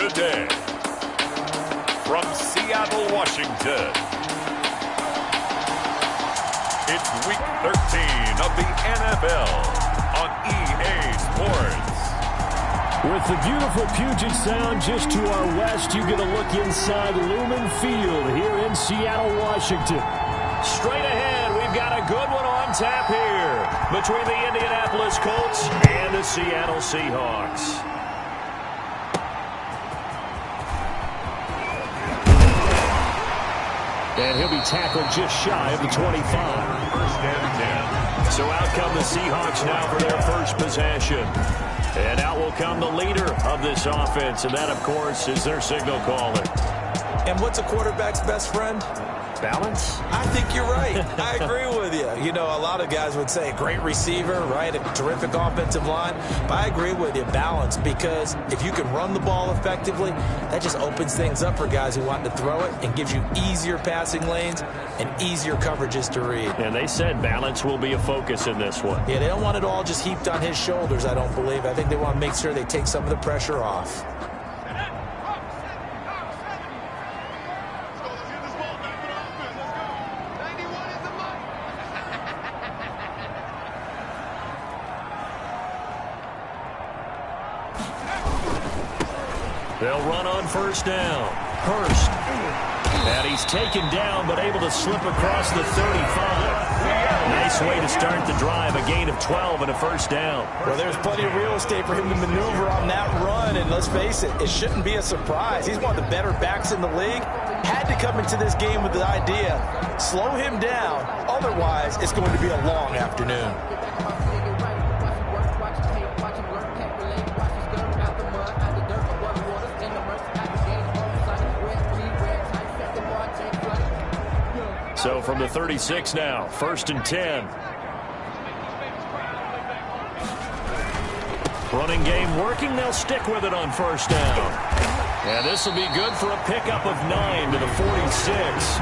Today, from Seattle, Washington, it's Week 13 of the NFL on EA Sports. With the beautiful Puget Sound just to our west, you get a look inside Lumen Field here in Seattle, Washington. Straight ahead, we've got a good one on tap here between the Indianapolis Colts and the Seattle Seahawks. And he'll be tackled just shy of the 25. First and 10. So out come the Seahawks now for their first possession. And out will come the leader of this offense, and that, of course, is their signal caller. And what's a quarterback's best friend? Balance? I think you're right. I agree with you. You know, a lot of guys would say great receiver, right? A terrific offensive line. But I agree with you, balance, because if you can run the ball effectively, that just opens things up for guys who want to throw it and gives you easier passing lanes and easier coverages to read. And they said balance will be a focus in this one. Yeah, they don't want it all just heaped on his shoulders, I don't believe. I think they want to make sure they take some of the pressure off. They'll run on first down. Hurst. And he's taken down, but able to slip across the 35. Nice way to start the drive. A gain of 12 and a first down. Well, there's plenty of real estate for him to maneuver on that run. And let's face it, it shouldn't be a surprise. He's one of the better backs in the league. Had to come into this game with the idea, slow him down. Otherwise, it's going to be a long afternoon. So from the 36 now, first and 10. Running game working. They'll stick with it on first down. And this will be good for a pickup of 9 to the 46.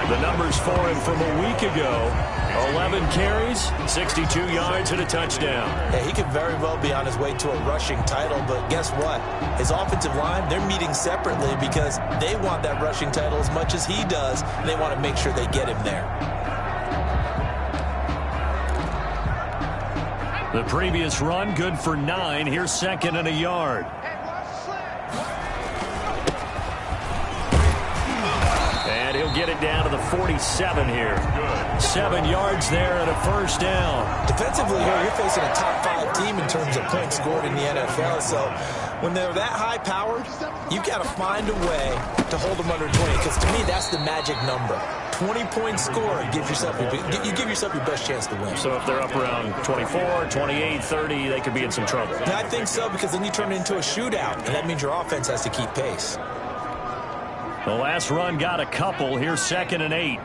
The numbers for him from a week ago. 11 carries, 62 yards, and a touchdown. Yeah, he could very well be on his way to a rushing title, but guess what? His offensive line, they're meeting separately because they want that rushing title as much as he does, and they want to make sure they get him there. The previous run, good for 9. Here's second and a yard. And he'll get it down to the 47 here. 7 yards there and a first down. Defensively here, you're facing a top 5 team in terms of points scored in the NFL. So when they're that high-powered, you've got to find a way to hold them under 20. Because to me, that's the magic number. 20 points scored, you give yourself your best chance to win. So if they're up around 24, 28, 30, they could be in some trouble. Yeah, I think so, because then you turn it into a shootout, and that means your offense has to keep pace. The last run got a couple. Here's second and 8.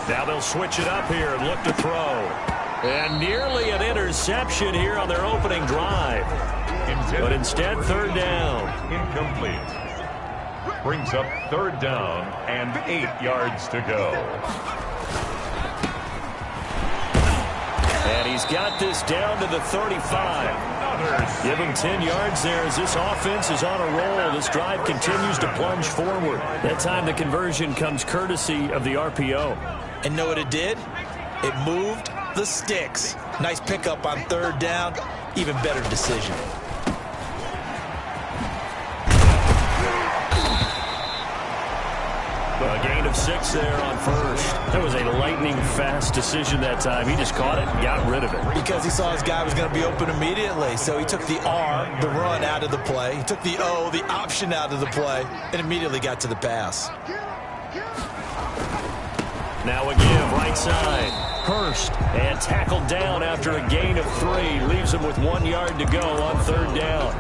Now they'll switch it up here and look to throw. And nearly an interception here on their opening drive. But instead, third down. Incomplete. Brings up third down and 8 yards to go. And he's got this down to the 35. Give him 10 yards there as this offense is on a roll. This drive continues to plunge forward. That time the conversion comes courtesy of the RPO. And know what it did? It moved the sticks. Nice pickup on third down. Even better decision. A gain of 6 there on first. That was a lightning-fast decision that time. He just caught it and got rid of it. Because he saw his guy was going to be open immediately. So he took the R, the run, out of the play. He took the O, the option, out of the play, and immediately got to the pass. Now a give, right side. Hurst, and tackled down after a gain of 3. Leaves him with 1 yard to go on third down.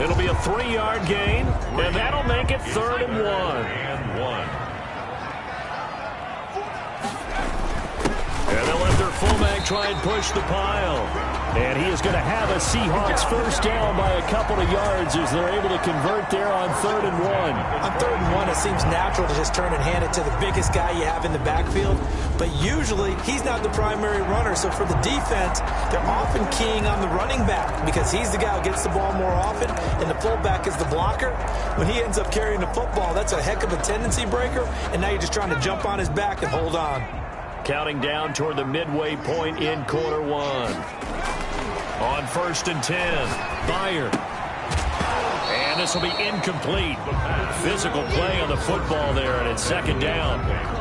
It'll be a 3-yard gain, and that'll make it 3rd and 1. And they'll let their fullback try and push the pile. And he is going to have a Seahawks first down by a couple of yards as they're able to convert there on 3rd and 1. On 3rd and 1, it seems natural to just turn and hand it to the biggest guy you have in the backfield. But usually, he's not the primary runner. So for the defense, they're often keying on the running back because he's the guy who gets the ball more often, and the fullback is the blocker. When he ends up carrying the football, that's a heck of a tendency breaker, and now you're just trying to jump on his back and hold on. Counting down toward the midway point in quarter 1. On 1st and 10, Fire. And this will be incomplete. Physical play on the football there, and it's 2nd down.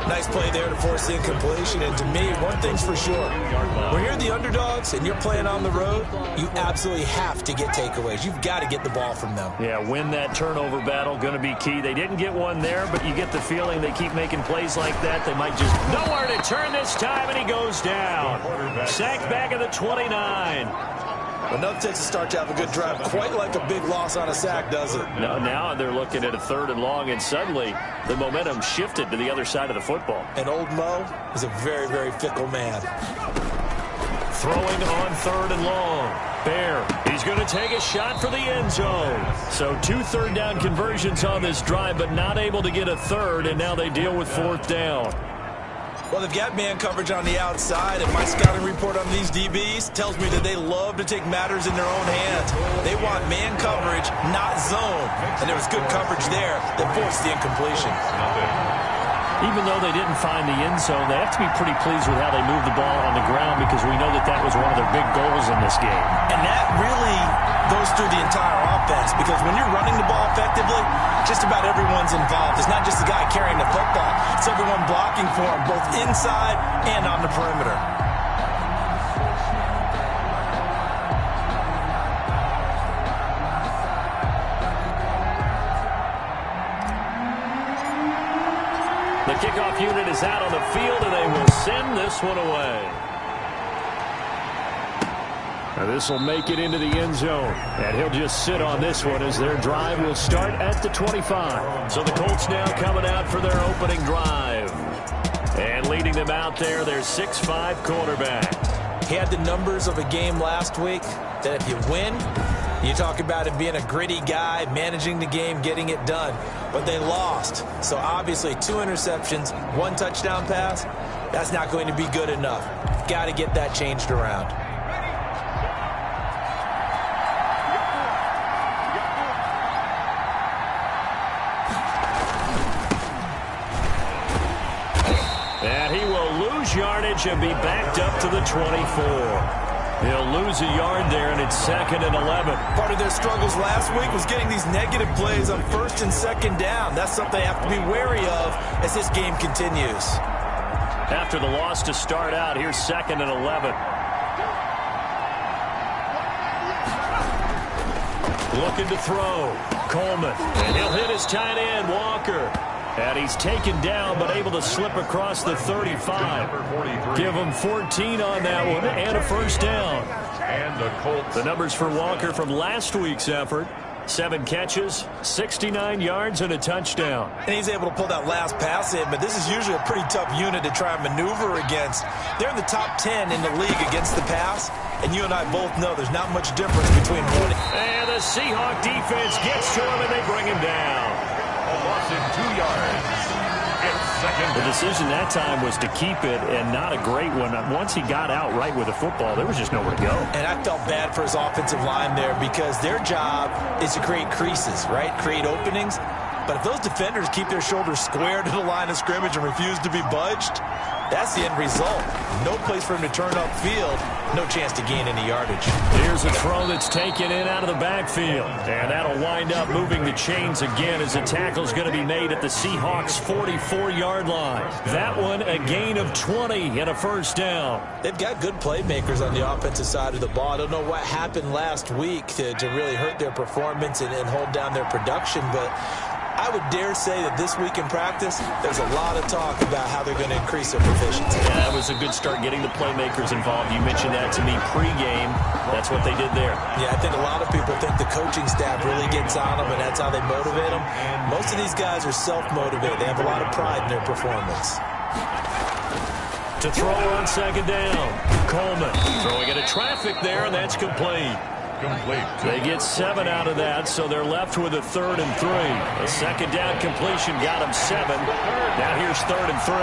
Nice play there to force the incompletion. And to me, one thing's for sure. When you're the underdogs and you're playing on the road, you absolutely have to get takeaways. You've got to get the ball from them. Yeah, win that turnover battle, going to be key. They didn't get one there, but you get the feeling they keep making plays like that. They might just nowhere to turn this time, and he goes down. Sacked back at the 29. Enough takes to start to have a good drive. Quite like a big loss on a sack, does it? No, now they're looking at a 3rd and long, and suddenly the momentum shifted to the other side of the football. And old Mo is a very, very fickle man. Throwing on 3rd and long. Bear, he's going to take a shot for the end zone. So 2 3rd down conversions on this drive, but not able to get a 3rd, and now they deal with 4th down. Well, they've got man coverage on the outside, and my scouting report on these DBs tells me that they love to take matters in their own hands. They want man coverage, not zone. And there was good coverage there that forced the incompletion. Even though they didn't find the end zone, they have to be pretty pleased with how they moved the ball on the ground because we know that that was one of their big goals in this game. And that really goes through the entire offense because when you're running the ball effectively, just about everyone's involved. It's not just the guy carrying the football. It's everyone blocking for him, both inside and on the perimeter. The kickoff unit is out on the field, and they will send this one away. Now this will make it into the end zone, and he'll just sit on this one as their drive will start at the 25. So the Colts now coming out for their opening drive. And leading them out there, their 6'5" quarterback. He had the numbers of a game last week that if you win, you talk about him being a gritty guy, managing the game, getting it done. But they lost. So obviously 2 interceptions, 1 touchdown pass, that's not going to be good enough. Got to get that changed around. And he will lose yardage and be backed up to the 24. He'll lose a yard there, and it's 2nd and 11. Part of their struggles last week was getting these negative plays on 1st and 2nd down. That's something they have to be wary of as this game continues. After the loss to start out, here's 2nd and 11. Looking to throw. Coleman. And he'll hit his tight end, Walker. And he's taken down, but able to slip across the 35. Give him 14 on that one, and a first down. And the Colts. The numbers for Walker from last week's effort. 7 catches, 69 yards, and a touchdown. And he's able to pull that last pass in, but this is usually a pretty tough unit to try and maneuver against. They're in the top 10 in the league against the pass, and you and I both know there's not much difference between one. And the Seahawk defense gets to him, and they bring him down. A loss in 2 yards. It's 2nd. The decision that time was to keep it, and not a great one. Once he got out right with the football, there was just nowhere to go. And I felt bad for his offensive line there because their job is to create creases, right? Create openings. But if those defenders keep their shoulders square to the line of scrimmage and refuse to be budged, that's the end result. No place for him to turn upfield. No chance to gain any yardage. Here's a throw that's taken in out of the backfield. And that'll wind up moving the chains again as the tackle's going to be made at the Seahawks' 44-yard line. That one a gain of 20 and a first down. They've got good playmakers on the offensive side of the ball. I don't know what happened last week to really hurt their performance and hold down their production, but I would dare say that this week in practice, there's a lot of talk about how they're going to increase their proficiency. Yeah, that was a good start getting the playmakers involved. You mentioned that to me pregame. That's what they did there. Yeah, I think a lot of people think the coaching staff really gets on them, and that's how they motivate them. Most of these guys are self-motivated. They have a lot of pride in their performance. To throw on second down. Coleman throwing into traffic there, and that's complete. They get 7 out of that, so they're left with a 3rd and 3. A second down completion got them 7. Now here's 3rd and 3.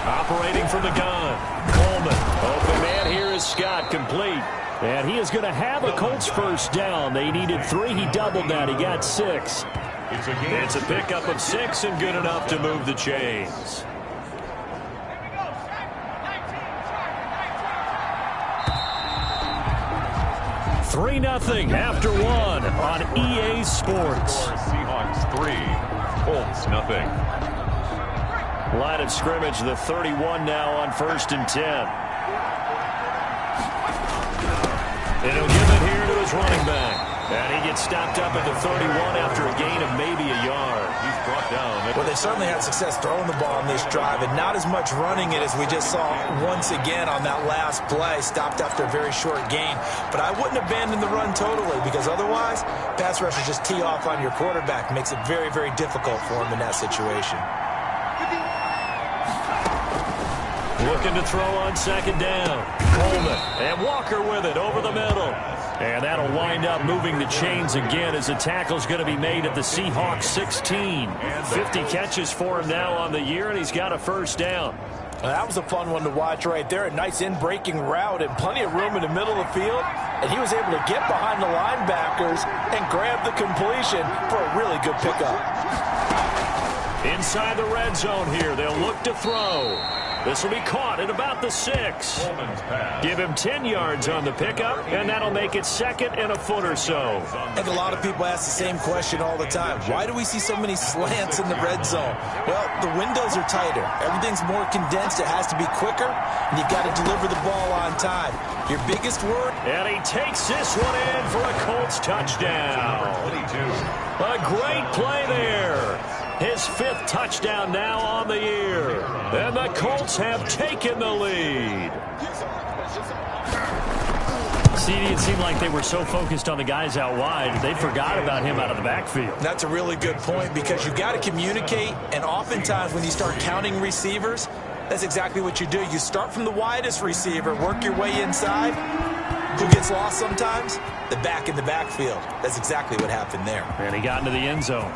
Operating from the gun. Coleman. Open man here is Scott, complete. And he is going to have a Colts first down. They needed 3. He doubled that. He got 6. It's a pickup of 6 and good enough to move the chains. Three nothing after 1 on EA Sports. Seahawks 3, Colts nothing. Line of scrimmage, the 31 now on 1st and 10. And he'll give it here to his running back. And he gets stopped up at the 31 after a gain of maybe a yard. He's brought down. Well, they certainly had success throwing the ball on this drive, and not as much running it as we just saw once again on that last play, stopped after a very short gain. But I wouldn't abandon the run totally, because otherwise, pass rushers just tee off on your quarterback. Makes it very, very difficult for him in that situation. Looking to throw on second down. Coleman and Walker with it over the middle. And that'll wind up moving the chains again as the tackle's going to be made at the Seahawks 16. 50 catches for him now on the year, and he's got a first down. Well, that was a fun one to watch right there. A nice in-breaking route and plenty of room in the middle of the field. And he was able to get behind the linebackers and grab the completion for a really good pickup. Inside the red zone here, they'll look to throw. This will be caught at about the 6. Give him 10 yards on the pickup, and that'll make it 2nd and a foot or so. I think a lot of people ask the same question all the time. Why do we see so many slants in the red zone? Well, the windows are tighter. Everything's more condensed. It has to be quicker, and you've got to deliver the ball on time. Your biggest word. And he takes this one in for a Colts touchdown. A great play there. His 5th touchdown now on the year. And the Colts have taken the lead. CD, it seemed like they were so focused on the guys out wide, they forgot about him out of the backfield. That's a really good point, because you got to communicate, and oftentimes when you start counting receivers, that's exactly what you do. You start from the widest receiver, work your way inside. Who gets lost sometimes? The back in the backfield. That's exactly what happened there. And he got into the end zone.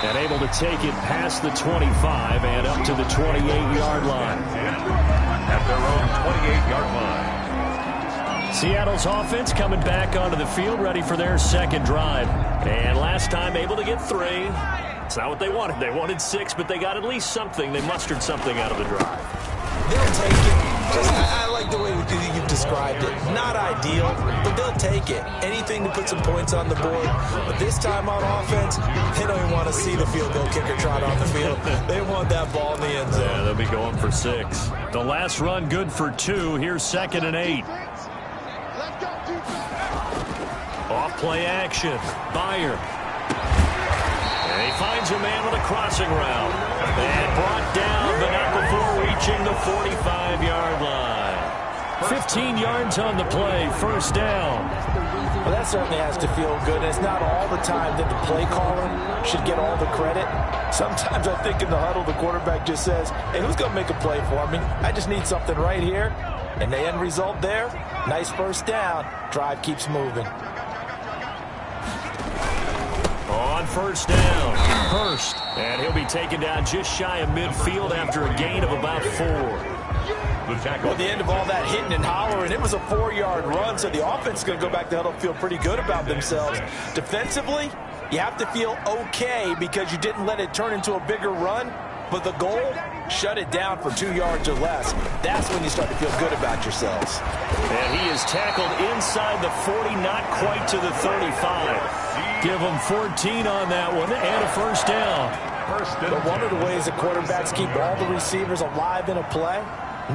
And able to take it past the 25 and up to the 28-yard line. At their own 28-yard line. Seattle's offense coming back onto the field, ready for their 2nd drive. And last time able to get 3. It's not what they wanted. They wanted 6, but they got at least something. They mustered something out of the drive. They'll take it. I like the way you've described it. Not ideal, but they'll take it. Anything to put some points on the board. But this time on offense, they don't even want to see the field goal kicker trot on the field. They want that ball in the end zone. Yeah, they'll be going for 6. The last run good for 2. Here's 2nd and 8. Off play action. Byer. And he finds a man with a crossing route. And brought down, but not before reaching the 45-yard line. 15 yards on the play, first down. Well, that certainly has to feel good. It's not all the time that the play caller should get all the credit. Sometimes I think in the huddle, the quarterback just says, hey, who's going to make a play for me? I just need something right here. And the end result there, nice first down. Drive keeps moving. On first down, Hurst. And he'll be taken down just shy of midfield after a gain of about 4. Well, at the end of all that hitting and hollering, it was a 4-yard run, so the offense is going to go back to the huddle and feel pretty good about themselves. Defensively, you have to feel okay because you didn't let it turn into a bigger run, but the goal, shut it down for 2 yards or less. That's when you start to feel good about yourselves. And he is tackled inside the 40, not quite to the 35. Give him 14 on that one and a first down. But one of the ways the quarterbacks keep all the receivers alive in a play,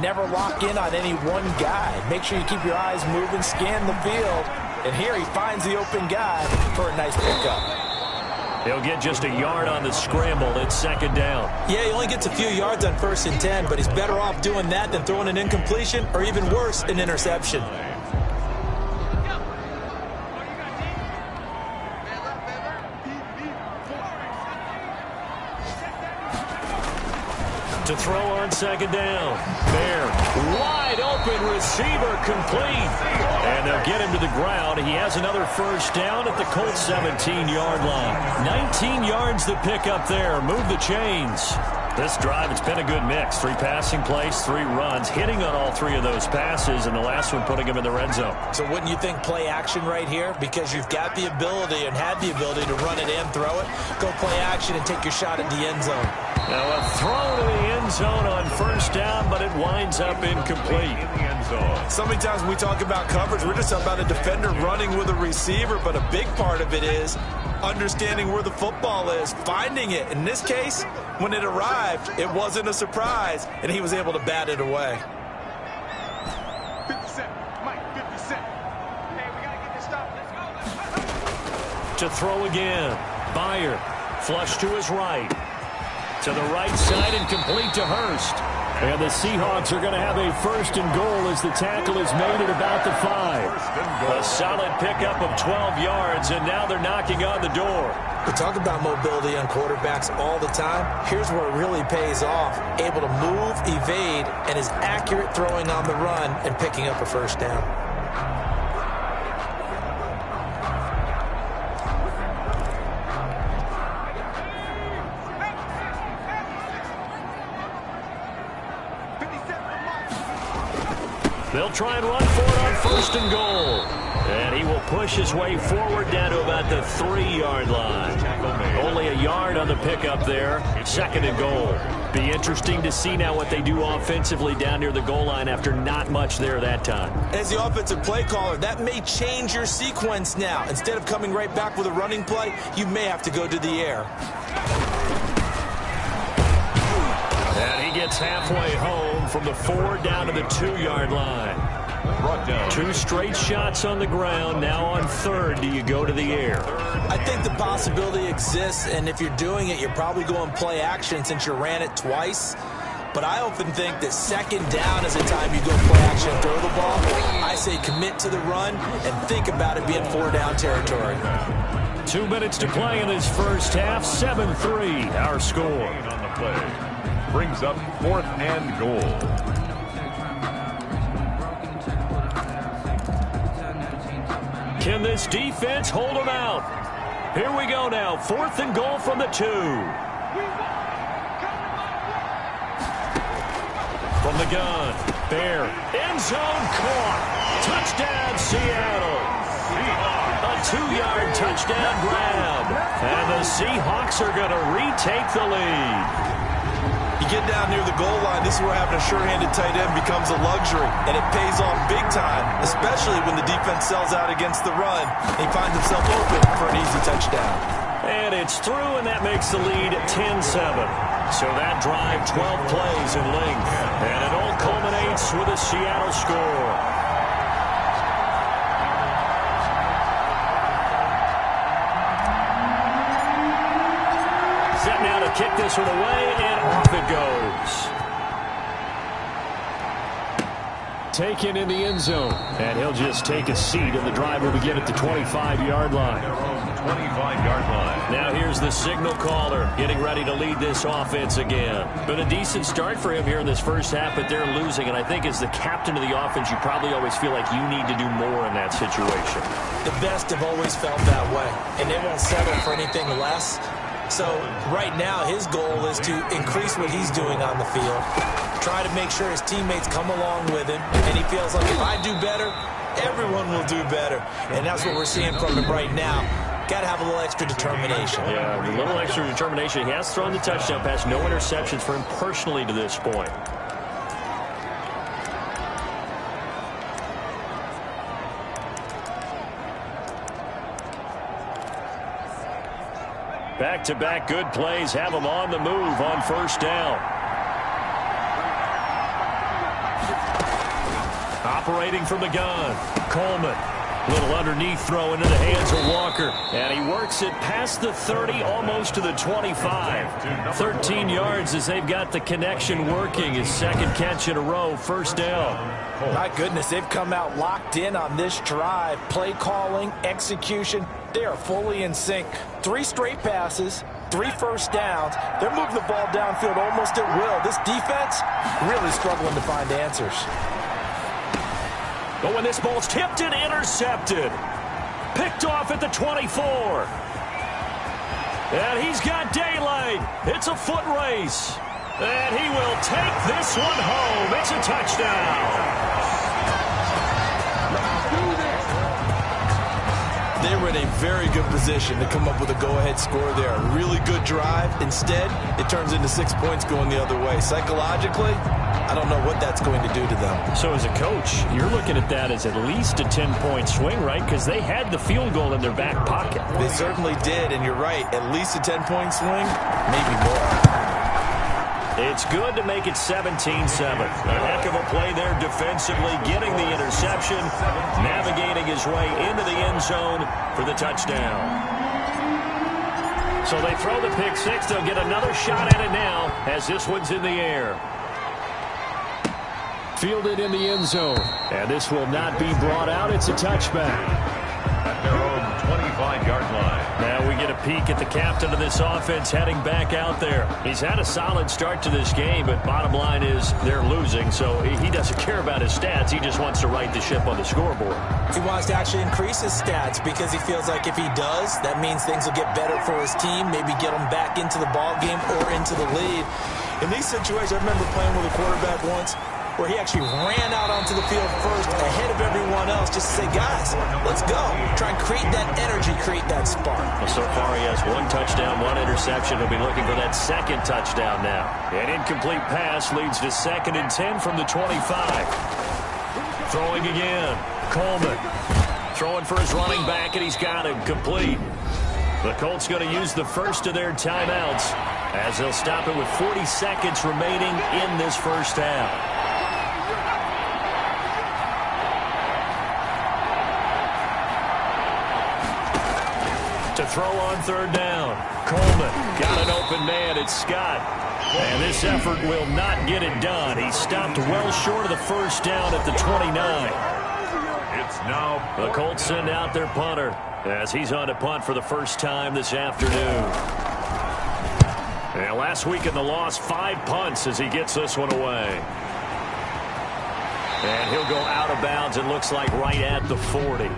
never lock in on any one guy. Make sure you keep your eyes moving, scan the field. And here he finds the open guy for a nice pickup. He'll get just a yard on the scramble. It's second down. Yeah, he only gets a few yards on 1st and 10, but he's better off doing that than throwing an incompletion or even worse, an interception. To throw on second down. There. Wide open receiver complete. And they'll get him to the ground. He has another first down at the Colts 17-yard line. 19 yards to pick up there. Move the chains. This drive, it's been a good mix. 3 passing plays, 3 runs, hitting on all 3 of those passes, and the last one putting him in the red zone. So wouldn't you think play action right here? Because you've got the ability and had the ability to run it and throw it. Go play action and take your shot at the end zone. Now a throw to the end zone on first down, but it winds up incomplete. So many times when we talk about coverage, we're just about a defender running with a receiver, but a big part of it is understanding where the football is, finding it. In this case, when it arrived, it wasn't a surprise, and he was able to bat it away. 57, Mike, 57. Hey, we got to get this stop. Let's go. To throw again. Byer, flush to his right. To the right side and complete to Hurst. And the Seahawks are going to have a first and goal as the tackle is made at about the 5. A solid pickup of 12 yards, and now they're knocking on the door. We talk about mobility on quarterbacks all the time. Here's where it really pays off. Able to move, evade, and is accurate throwing on the run and picking up a first down. They'll try and run for it on first and goal. And he will push his way forward down to about the 3-yard line. Only a yard on the pickup there. Second and goal. Be interesting to see now what they do offensively down near the goal line after not much there that time. As the offensive play caller, that may change your sequence now. Instead of coming right back with a running play, you may have to go to the air. And he gets halfway home from the 4 down to the 2-yard line. 2 straight shots on the ground. Now on third, do you go to the air? I think the possibility exists, and if you're doing it, you're probably going play action since you ran it twice. But I often think that second down is the time you go play action and throw the ball. I say commit to the run and think about it being 4-down territory. 2 minutes to play in this first half. 7-3, our score. On the play. Brings up 4th and goal. Can this defense hold them out? Here we go now. 4th and goal from the 2. From the gun. Bear. End zone caught. Touchdown, Seattle. A 2-yard touchdown grab. And the Seahawks are going to retake the lead. You get down near the goal line, this is where having a sure-handed tight end becomes a luxury, and it pays off big time, especially when the defense sells out against the run, and he finds himself open for an easy touchdown. And it's through, and that makes the lead 10-7. So that drive, 12 plays in length, and it all culminates with a Seattle score. Set now to kick this one away, and off it goes. Taken in the end zone, and he'll just take a seat, and the drive will begin at the 25-yard line. 25-yard line. Now here's the signal caller getting ready to lead this offense again. Been a decent start for him here in this first half, but they're losing, and I think as the captain of the offense, you probably always feel like you need to do more in that situation. The best have always felt that way, and they won't settle for anything less. So right now his goal is to increase what he's doing on the field, try to make sure his teammates come along with him, and he feels like if I do better, everyone will do better. And that's what we're seeing from him right now. Got to have a little extra determination. Yeah, a little extra determination. He has thrown the touchdown pass, no interceptions for him personally to this point. Back-to-back good plays have him on the move on first down. Operating from the gun, Coleman. Little underneath throw into the hands of Walker. And he works it past the 30, almost to the 25. 13 yards as they've got the connection working. His second catch in a row, first down. My goodness, they've come out locked in on this drive. Play calling, execution, they are fully in sync. 3 straight passes, 3 first downs. They're moving the ball downfield almost at will. This defense really struggling to find answers. But when this ball's tipped and intercepted. Picked off at the 24. And he's got daylight. It's a foot race. And he will take this one home. It's a touchdown. They were in a very good position to come up with a go-ahead score there. A really good drive. Instead, it turns into 6 points going the other way. Psychologically, I don't know what that's going to do to them. So as a coach, you're looking at that as at least a 10-point swing, right? Because they had the field goal in their back pocket. They certainly did, and you're right. At least a 10-point swing, maybe more. It's good to make it 17-7. A heck of a play there defensively, getting the interception, navigating his way into the end zone for the touchdown. So they throw the pick six. They'll get another shot at it now as this one's in the air. Fielded in the end zone. And this will not be brought out. It's a touchback. At their own 25-yard line. Now we get a peek at the captain of this offense heading back out there. He's had a solid start to this game, but bottom line is they're losing, so he doesn't care about his stats. He just wants to right the ship on the scoreboard. He wants to actually increase his stats because he feels like if he does, that means things will get better for his team, maybe get them back into the ball game or into the lead. In these situations, I remember playing with a quarterback once where he actually ran out onto the field first ahead of everyone else just to say, guys, let's go. Try and create that energy, create that spark. Well, so far he has 1 touchdown, 1 interception. He'll be looking for that second touchdown now. An incomplete pass leads to 2nd and 10 from the 25. Throwing again. Coleman throwing for his running back, and he's got him complete. The Colts going to use the first of their timeouts as they'll stop it with 40 seconds remaining in this first half. To throw on 3rd down. Coleman got an open man. It's Scott. And this effort will not get it done. He stopped well short of the first down at the 29. It's now the Colts send out their punter as he's on to punt for the first time this afternoon. And last week in the loss, 5 punts as he gets this one away. And he'll go out of bounds, it looks like right at the 40.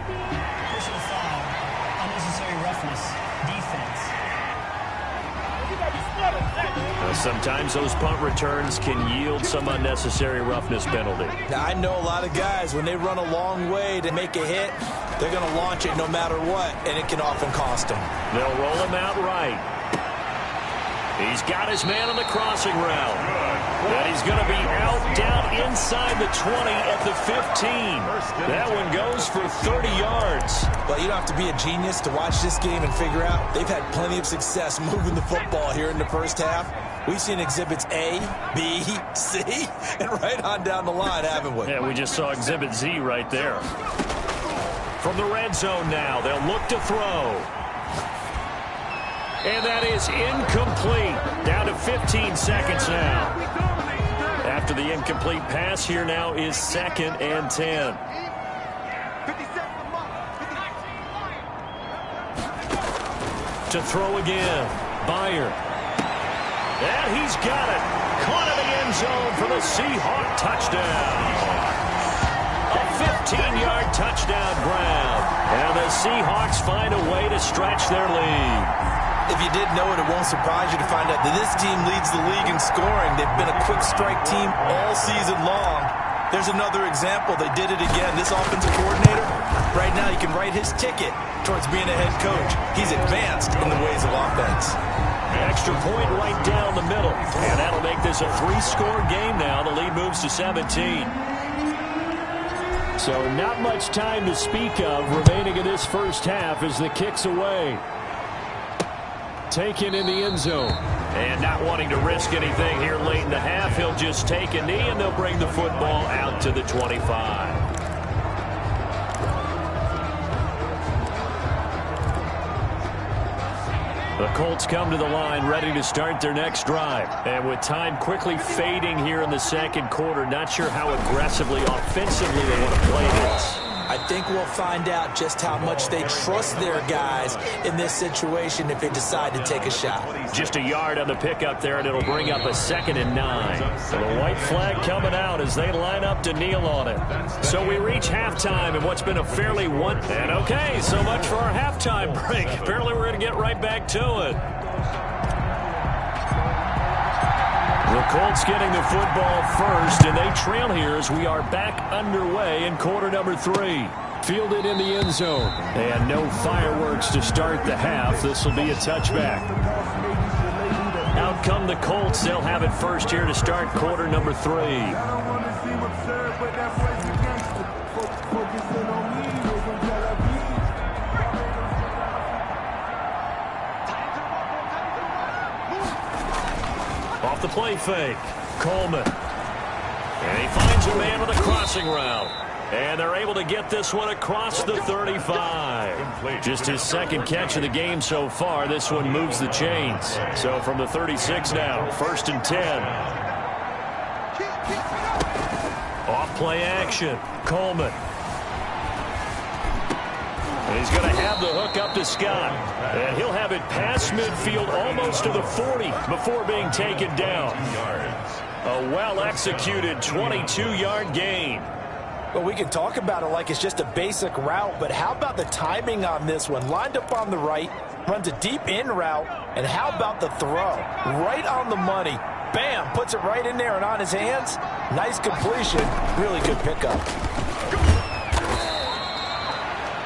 Sometimes those punt returns can yield some unnecessary roughness penalty. Now, I know a lot of guys, when they run a long way to make a hit, they're going to launch it no matter what, and it can often cost them. They'll roll him out right. He's got his man on the crossing route. And he's going to be out down inside the 20 at the 15. That one goes for 30 yards. Well, you don't have to be a genius to watch this game and figure out they've had plenty of success moving the football here in the first half. We've seen exhibits A, B, C, and right on down the line, haven't we? Yeah, we just saw exhibit Z right there. From the red zone now, they'll look to throw. And that is incomplete. Down to 15 seconds now. After the incomplete pass, here now is 2nd and 10. To throw again. Byer. And he's got it. Caught in the end zone for the Seahawk touchdown. A 15-yard touchdown grab. And the Seahawks find a way to stretch their lead. If you didn't know it, it won't surprise you to find out that this team leads the league in scoring. They've been a quick strike team all season long. There's another example. They did it again. This offensive coordinator, right now, he can write his ticket towards being a head coach. He's advanced in the ways of offense. Extra point right down the middle. And that'll make this a 3-score game now. The lead moves to 17. So not much time to speak of remaining in this first half as the kick's away. Taken in the end zone. And not wanting to risk anything here late in the half, he'll just take a knee and they'll bring the football out to the 25. The Colts come to the line ready to start their next drive. And with time quickly fading here in the second quarter, not sure how aggressively, offensively they want to play this. I think we'll find out just how much they trust their guys in this situation if they decide to take a shot. Just a yard on the pickup there, and it'll bring up a 2nd and 9. So the white flag coming out as they line up to kneel on it. So we reach halftime in what's been a fairly And okay, so much for our halftime break. Apparently we're going to get right back to it. The Colts getting the football first, and they trail here as we are back underway in quarter number 3. Fielded in the end zone. And no fireworks to start the half. This will be a touchback. Out come the Colts. They'll have it first here to start quarter number 3. Off the play fake. Coleman. And he finds a man with a crossing route. And they're able to get this one across the 35. Just his 2nd catch of the game so far. This one moves the chains. So from the 36 now, 1st and 10. Off play action. Coleman. And he's going to have the hook up to Scott. And he'll have it past midfield almost to the 40 before being taken down. A well-executed 22-yard gain. Well, we can talk about it like it's just a basic route, but how about the timing on this one? Lined up on the right, runs a deep in route, and how about the throw? Right on the money. Bam, puts it right in there and on his hands. Nice completion. Really good pickup.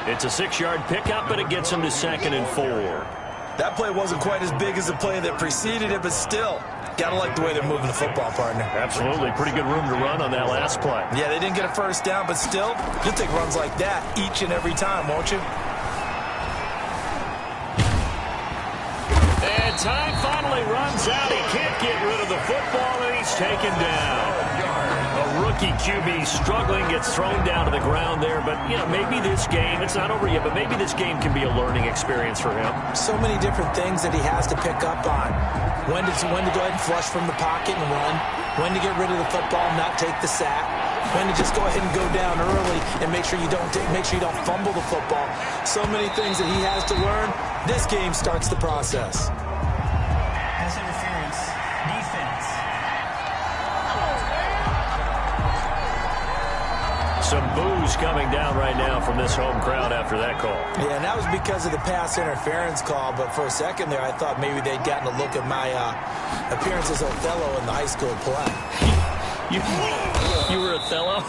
It's a 6-yard pickup, but it gets him to 2nd and 4. That play wasn't quite as big as the play that preceded it, but still, gotta like the way they're moving the football, partner. Absolutely. Pretty good room to run on that last play. Yeah, they didn't get a first down, but still, you'll take runs like that each and every time, won't you? And time finally runs out. He can't get rid of the football, and he's taken down. A rookie QB struggling, gets thrown down to the ground there. But, you know, maybe this game, it's not over yet, but maybe this game can be a learning experience for him. So many different things that he has to pick up on. When to go ahead and flush from the pocket and run. When to get rid of the football and not take the sack. When to just go ahead and go down early and make sure you don't fumble the football. So many things that he has to learn. This game starts the process. Pass interference. Defense. Some boos coming down right now from this home crowd after that call. Yeah, and that was because of the pass interference call, but for a second there I thought maybe they'd gotten a look at my appearance as Othello in the high school play. You were Othello?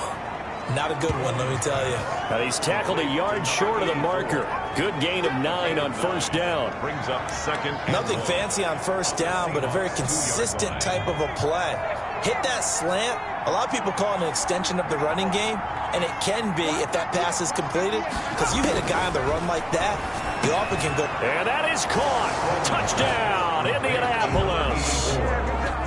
Not a good one, let me tell you. He's tackled a yard short of the marker. Good gain of 9 on first down. Brings up 2nd. Nothing fancy on first down, but a very consistent type of a play. Hit that slant. A lot of people call it an extension of the running game, and it can be if that pass is completed, because you hit a guy on the run like that, you often can go. And that is caught. Touchdown, Indianapolis.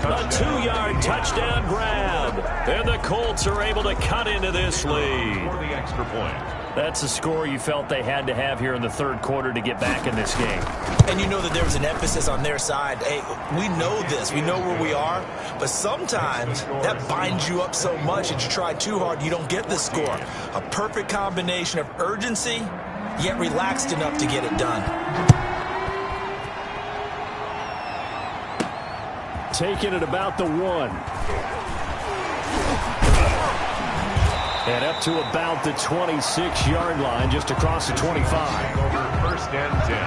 A 2-yard touchdown grab. And the Colts are able to cut into this lead. For the extra point. That's the score you felt they had to have here in the 3rd quarter to get back in this game. And you know that there was an emphasis on their side. Hey, we know this. We know where we are. But sometimes that binds you up so much that you try too hard, you don't get the score. A perfect combination of urgency, yet relaxed enough to get it done. Taking it about the 1. And up to about the 26-yard line, just across the 25. Over 1st and 10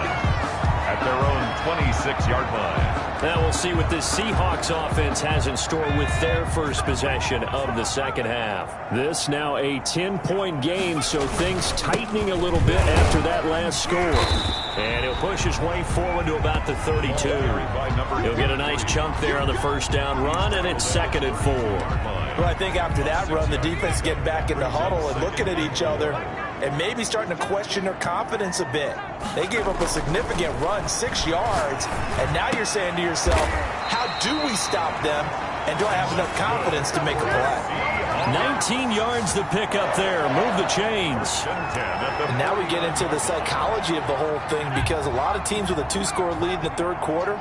at their own 26-yard line. Now we'll see what this Seahawks offense has in store with their first possession of the 2nd half. This now a 10-point game, so things tightening a little bit after that last score. And he'll push his way forward to about the 32. He'll get a nice chunk there on the first down run, and it's 2nd and 4. Well, I think after that run, the defense getting back in the huddle and looking at each other and maybe starting to question their confidence a bit. They gave up a significant run, 6 yards, and now you're saying to yourself, how do we stop them, and do I have enough confidence to make a play? 19 yards to pick up there. Move the chains. And now we get into the psychology of the whole thing, because a lot of teams with a 2-score lead in the 3rd quarter,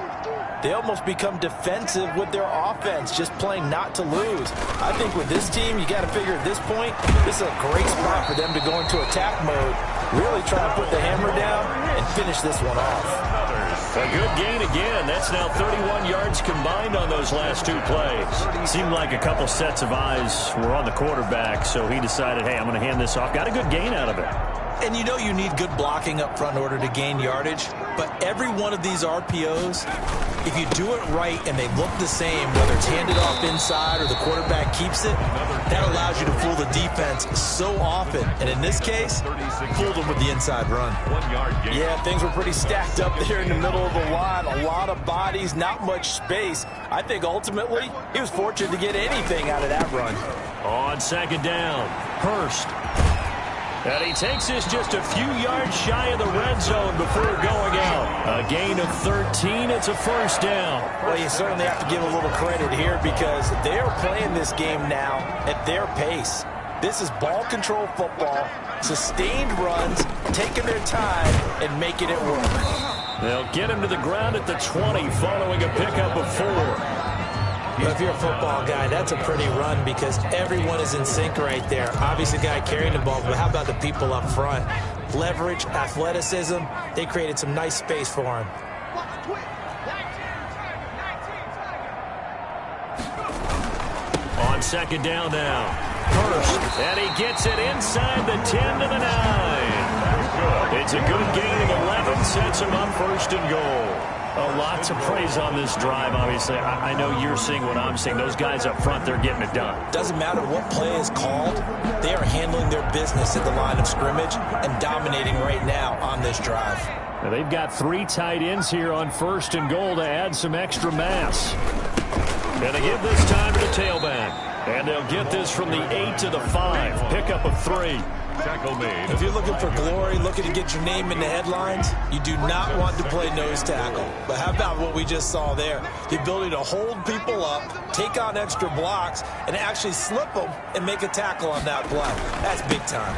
they almost become defensive with their offense, just playing not to lose. I think with this team, you got to figure at this point, this is a great spot for them to go into attack mode, really try to put the hammer down and finish this one off. A good gain again. That's now 31 yards combined on those last two plays. Seemed like a couple sets of eyes were on the quarterback, so he decided, hey, I'm going to hand this off. Got a good gain out of it. And you know you need good blocking up front in order to gain yardage, but every one of these RPOs, if you do it right and they look the same, whether it's handed off inside or the quarterback keeps it, that allows you to fool the defense so often. And in this case, fooled them with the inside run. 1 yard gain. Yeah, things were pretty stacked up there in the middle of the line. A lot of bodies, not much space. I think ultimately he was fortunate to get anything out of that run. On second down, Hurst. And he takes this just a few yards shy of the red zone before going out. A gain of 13. It's a first down. Well, you certainly have to give a little credit here because they are playing this game now at their pace. This is ball control football, sustained runs, taking their time and making it work. They'll get him to the ground at the 20 following a pickup of 4. But if you're a football guy, that's a pretty run because everyone is in sync right there. Obviously, the guy carrying the ball, but how about the people up front? Leverage, athleticism, they created some nice space for him. On second down now, Hurst, and he gets it inside the 10 to the 9. It's a good gain of 11, sets him up first and goal. A lot to praise on this drive, obviously. I know you're seeing what I'm seeing. Those guys up front, they're getting it done. Doesn't matter what play is called. They are handling their business at the line of scrimmage and dominating right now on this drive. Now they've got 3 tight ends here on first and goal to add some extra mass. And they give this time to the tailback. And they'll get this from the 8 to the 5. Pickup of 3. Tackle made. If you're looking for glory, looking to get your name in the headlines, you do not want to play nose tackle. But how about what we just saw there? The ability to hold people up, take on extra blocks, and actually slip them and make a tackle on that play. That's big time.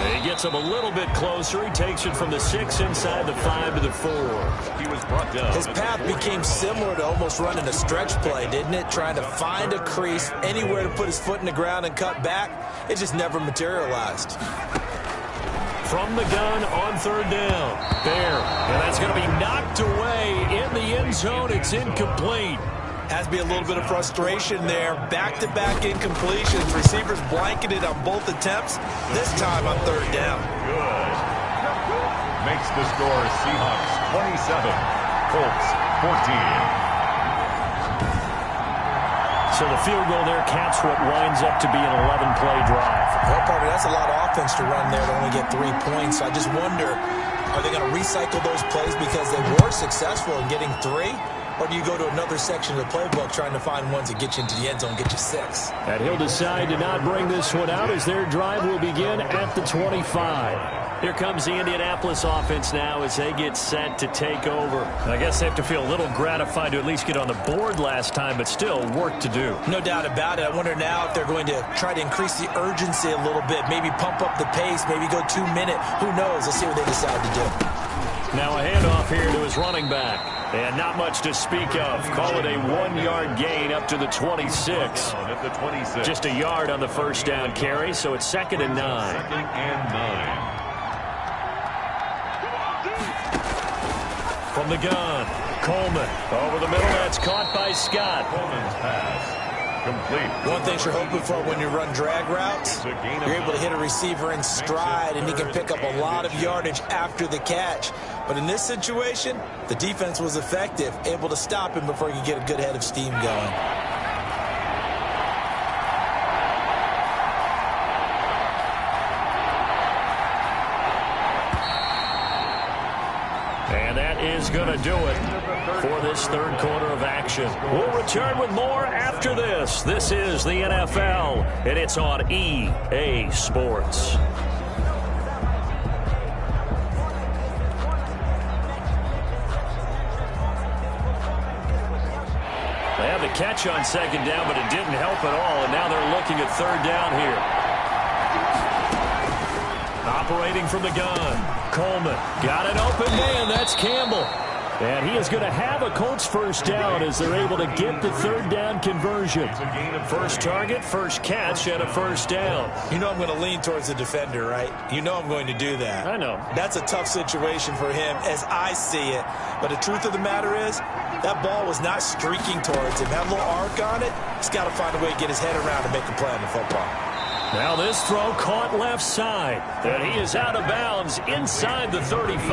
He gets him a little bit closer. He takes it from the 6 inside the 5 to the 4. He was brought down. His path became similar to almost running a stretch play, didn't it? Trying to find a crease, anywhere to put his foot in the ground and cut back. It just never materialized. From the gun on third down. There. And that's going to be knocked away in the end zone. It's incomplete. Has to be a little bit of frustration there. Back-to-back incompletions. Receivers blanketed on both attempts. This time on third down. Good. Makes the score Seahawks 27, Colts 14. So the field goal there caps what winds up to be an 11-play drive. Well, Parker, that's a lot of offense to run there to only get 3 points. I just wonder, are they going to recycle those plays because they were successful in getting 3? Or do you go to another section of the playbook trying to find ones that get you into the end zone, get you 6? And he'll decide to not bring this one out as their drive will begin at the 25. Here comes the Indianapolis offense now as they get set to take over. I guess they have to feel a little gratified to at least get on the board last time, but still work to do. No doubt about it. I wonder now if they're going to try to increase the urgency a little bit, maybe pump up the pace, maybe go 2 minute. Who knows? Let's see what they decide to do. Now a handoff here to his running back. And not much to speak of. Call it a 1-yard gain up to the 26. At the 26. Just a yard on the first down carry, so it's 2nd and 9. 2nd and 9. From the gun, Coleman over the middle. That's caught by Scott. Coleman's pass complete. One thing you're hoping for when you run drag routes, you're able to hit a receiver in stride, and he can pick up a lot of yardage after the catch. But in this situation, the defense was effective, able to stop him before he could get a good head of steam going. And that is going to do it for this third quarter of action. We'll return with more after this. This is the NFL, and it's on EA Sports. They have the catch on second down, but it didn't help at all, and now they're looking at third down here. Operating from the gun. Coleman got an open man. That's Campbell. And he is going to have a Colts first down as they're able to get the third down conversion. First target, first catch, and a first down. You know I'm going to lean towards the defender, right? You know I'm going to do that. I know. That's a tough situation for him as I see it. But the truth of the matter is, that ball was not streaking towards him. That little arc on it, he's got to find a way to get his head around and make a play on the football. Now this throw caught left side. And he is out of bounds inside the 35.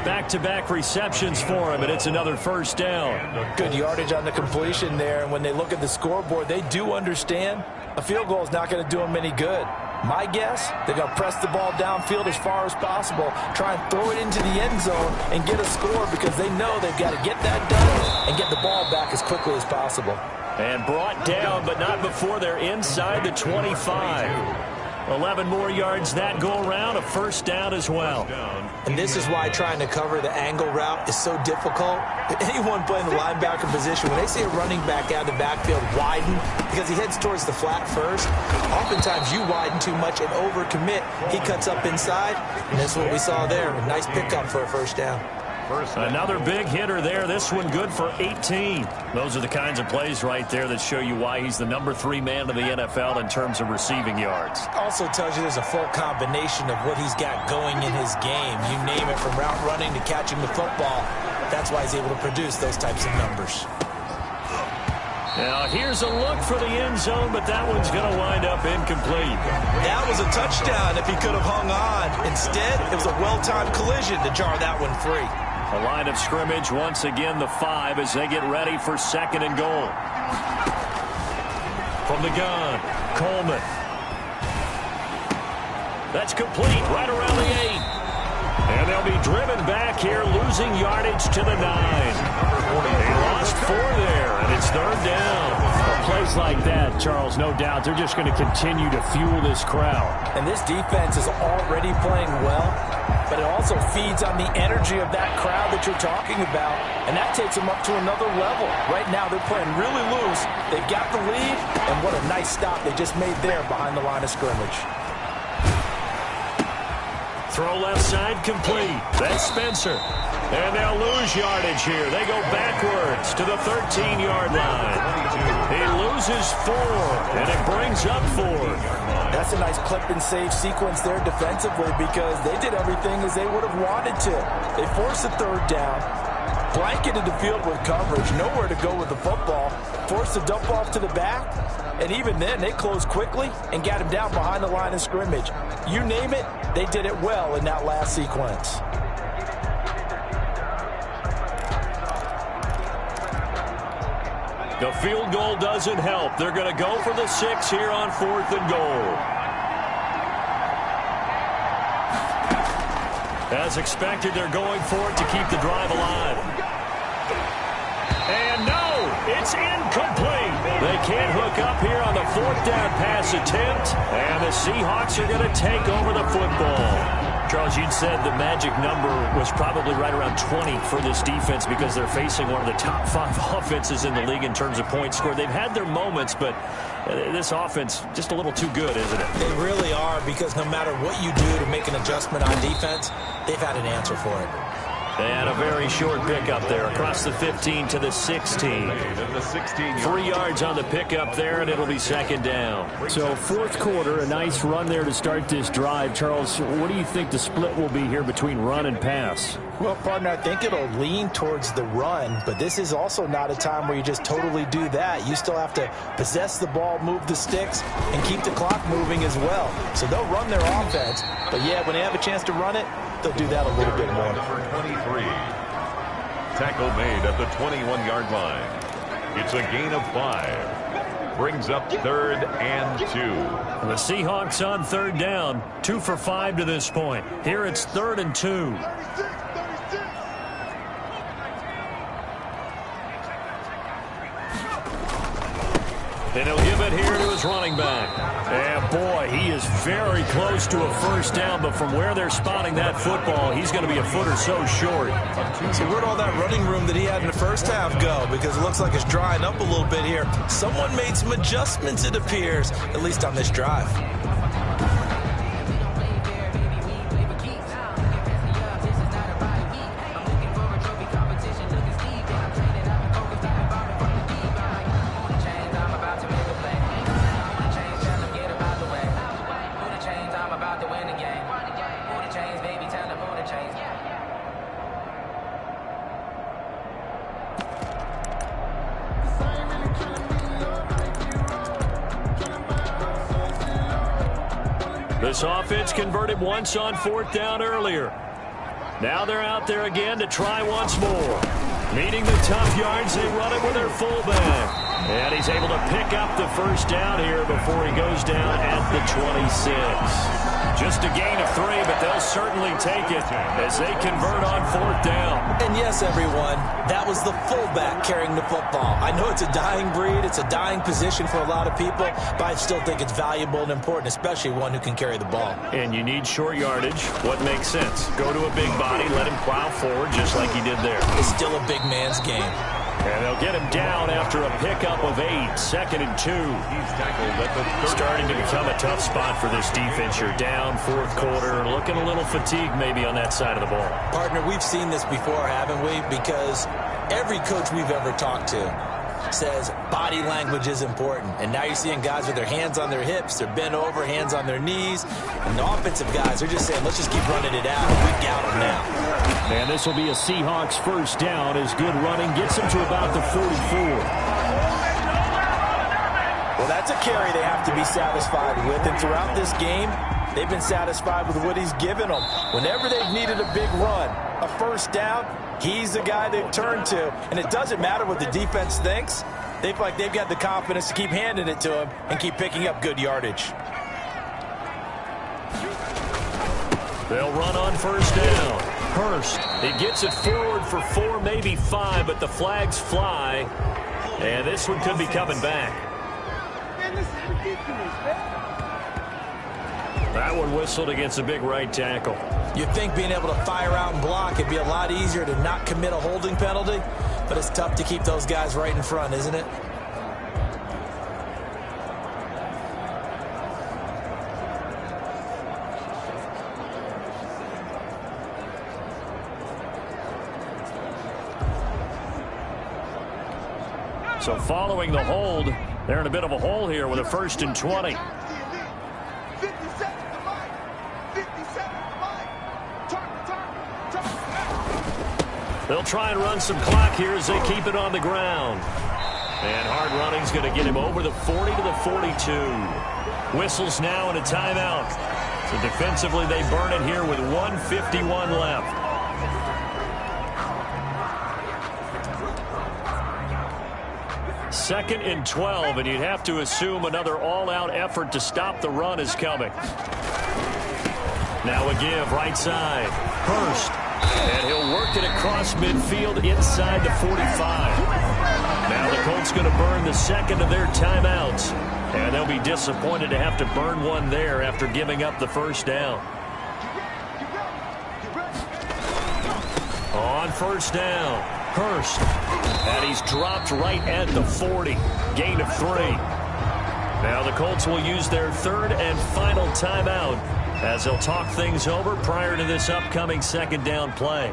Back-to-back receptions for him, and it's another first down. Good yardage on the completion there. And when they look at the scoreboard, they do understand a field goal is not going to do them any good. My guess, they're going to press the ball downfield as far as possible, try and throw it into the end zone and get a score because they know they've got to get that done and get the ball back as quickly as possible. And brought down, but not before they're inside the 25. 11 more yards that go around, a first down as well. And this is why trying to cover the angle route is so difficult. Anyone playing the linebacker position, when they see a running back out of the backfield widen because he heads towards the flat first, oftentimes you widen too much and overcommit. He cuts up inside, and that's what we saw there. A nice pickup for a first down. Another big hitter there. This one good for 18. Those are the kinds of plays right there that show you why he's the number 3 man in the NFL in terms of receiving yards. Also tells you there's a full combination of what he's got going in his game. You name it, from route running to catching the football. That's why he's able to produce those types of numbers. Now here's a look for the end zone, but that one's going to wind up incomplete. That was a touchdown if he could have hung on. Instead, it was a well-timed collision to jar that one free. A line of scrimmage, once again the 5 as they get ready for second and goal. From the gun, Coleman. That's complete, right around the 8. And they'll be driven back here, losing yardage to the 9. They lost 4 there, and it's third down. Plays like that, Charles, no doubt, they're just going to continue to fuel this crowd. And this defense is already playing well, but it also feeds on the energy of that crowd that you're talking about, and that takes them up to another level. Right now, they're playing really loose. They've got the lead, and what a nice stop they just made there behind the line of scrimmage. Throw left side complete. That's Spencer. And they'll lose yardage here. They go backwards to the 13-yard line. He loses 4, and it brings up 4. That's a nice clip and save sequence there defensively because they did everything as they would have wanted to. They forced the third down, blanketed the field with coverage, nowhere to go with the football, forced the dump off to the back, and even then they closed quickly and got him down behind the line of scrimmage. You name it, they did it well in that last sequence. The field goal doesn't help. They're going to go for the 6 here on 4th and goal. As expected, they're going for it to keep the drive alive. And no, it's incomplete. They can't hook up here on the 4th down pass attempt. And the Seahawks are going to take over the football. Charles, you'd said the magic number was probably right around 20 for this defense because they're facing one of the top 5 offenses in the league in terms of points scored. They've had their moments, but this offense just a little too good, isn't it? They really are, because no matter what you do to make an adjustment on defense, they've had an answer for it. And a very short pickup there across the 15 to the 16. 3 yards on the pickup there, and it'll be second down. So fourth quarter, a nice run there to start this drive. Charles, what do you think the split will be here between run and pass? Well, partner, I think it'll lean towards the run, but this is also not a time where you just totally do that. You still have to possess the ball, move the sticks, and keep the clock moving as well. So they'll run their offense, but yeah, when they have a chance to run it, they'll do that a little bit more. Number 23. Tackle made at the 21-yard line. It's a gain of 5. Brings up 3rd and 2. The Seahawks on 3rd down. 2 for 5 to this point. Here it's 3rd and 2. And he'll give it here to his running back. And boy, he is very close to a first down, but from where they're spotting that football, he's going to be a foot or so short. So where'd all that running room that he had in the first half go? Because it looks like it's drying up a little bit here. Someone made some adjustments, it appears, at least on this drive. This offense converted once on 4th down earlier. Now they're out there again to try once more. Meeting the tough yards, they run it with their fullback. And he's able to pick up the first down here before he goes down at the 26. Just a gain of 3, but they'll certainly take it as they convert on 4th down. And yes, everyone, that was the fullback carrying the football. I know it's a dying breed, it's a dying position for a lot of people, but I still think it's valuable and important, especially one who can carry the ball. And you need short yardage. What makes sense? Go to a big body, let him plow forward just like he did there. It's still a big man's game. And they'll get him down after a pickup of 8, 2nd and 2. He's tackled at the Starting to become a tough spot for this defense. You're down 4th quarter, looking a little fatigued maybe on that side of the ball. Partner, we've seen this before, haven't we? Because every coach we've ever talked to says body language is important. And now you're seeing guys with their hands on their hips, they're bent over, hands on their knees. And the offensive guys are just saying, let's just keep running it out. We've got them now. And this will be a Seahawks first down as good running gets them to about the 44. Well, that's a carry they have to be satisfied with. And throughout this game, they've been satisfied with what he's given them. Whenever they've needed a big run, a first down, he's the guy they've turned to. And it doesn't matter what the defense thinks. They feel like they've got the confidence to keep handing it to him and keep picking up good yardage. They'll run on first down. Hurst, he gets it forward for 4, maybe 5, but the flags fly. And this one could be coming back. Man, this is ridiculous, man. That one whistled against a big right tackle. You'd think being able to fire out and block it'd be a lot easier to not commit a holding penalty, but it's tough to keep those guys right in front, isn't it? So following the hold, they're in a bit of a hole here with a 1st and 20. 50 seconds to line. 50 seconds to line. Turn. They'll try and run some clock here as they keep it on the ground. And hard running's going to get him over the 40 to the 42. Whistles now and a timeout. So defensively they burn it here with 1:51 left. 2nd and 12, and you'd have to assume another all-out effort to stop the run is coming. Now a give, right side. Hurst. And he'll work it across midfield inside the 45. Now the Colts going to burn the 2nd of their timeouts. And they'll be disappointed to have to burn one there after giving up the first down. On first down, Hurst. And he's dropped right at the 40. Gain of 3. Now the Colts will use their 3rd and final timeout as they'll talk things over prior to this upcoming 2nd down play.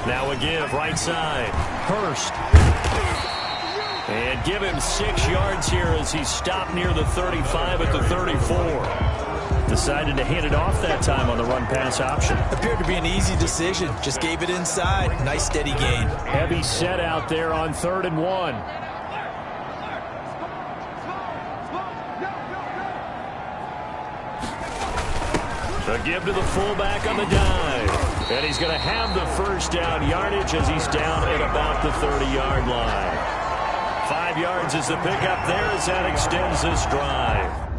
Now a give, right side. Hurst. And give him 6 yards here as he's stopped near the 35 at the 34. Decided to hand it off that time on the run-pass option. Appeared to be an easy decision. Just gave it inside. Nice steady gain. Heavy set out there on 3rd and 1. A give to the fullback on the dive. And he's going to have the first down yardage as he's down at about the 30-yard line. 5 yards is the pickup there as that extends this drive.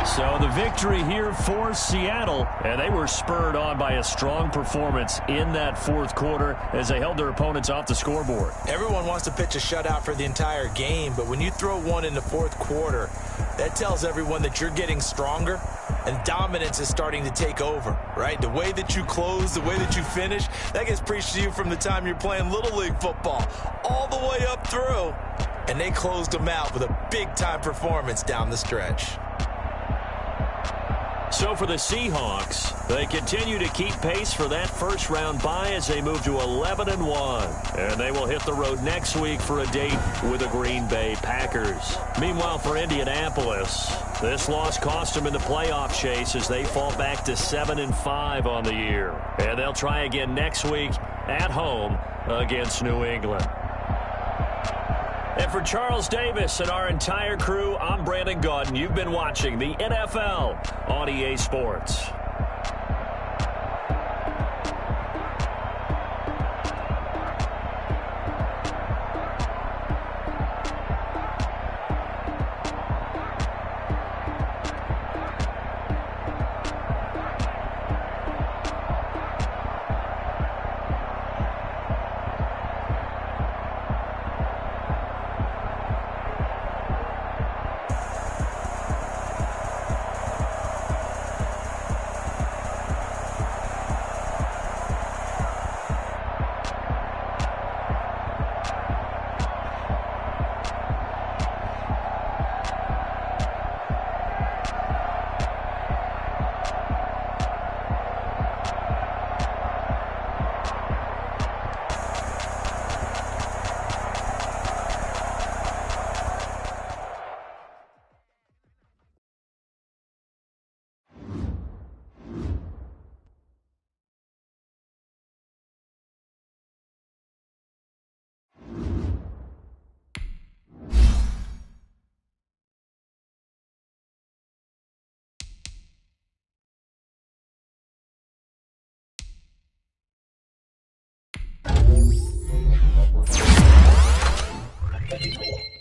So the victory here for Seattle, and they were spurred on by a strong performance in that 4th quarter as they held their opponents off the scoreboard. Everyone wants to pitch a shutout for the entire game, but when you throw one in the 4th quarter, that tells everyone that you're getting stronger and dominance is starting to take over, right? The way that you close, the way that you finish, that gets preached to you from the time you're playing Little League football all the way up through, and they closed them out with a big-time performance down the stretch. So for the Seahawks, they continue to keep pace for that first-round bye as they move to 11-1. And they will hit the road next week for a date with the Green Bay Packers. Meanwhile, for Indianapolis, this loss cost them in the playoff chase as they fall back to 7-5 on the year. And they'll try again next week at home against New England. And for Charles Davis and our entire crew, I'm Brandon Gaudin. You've been watching the NFL on EA Sports. Thank you.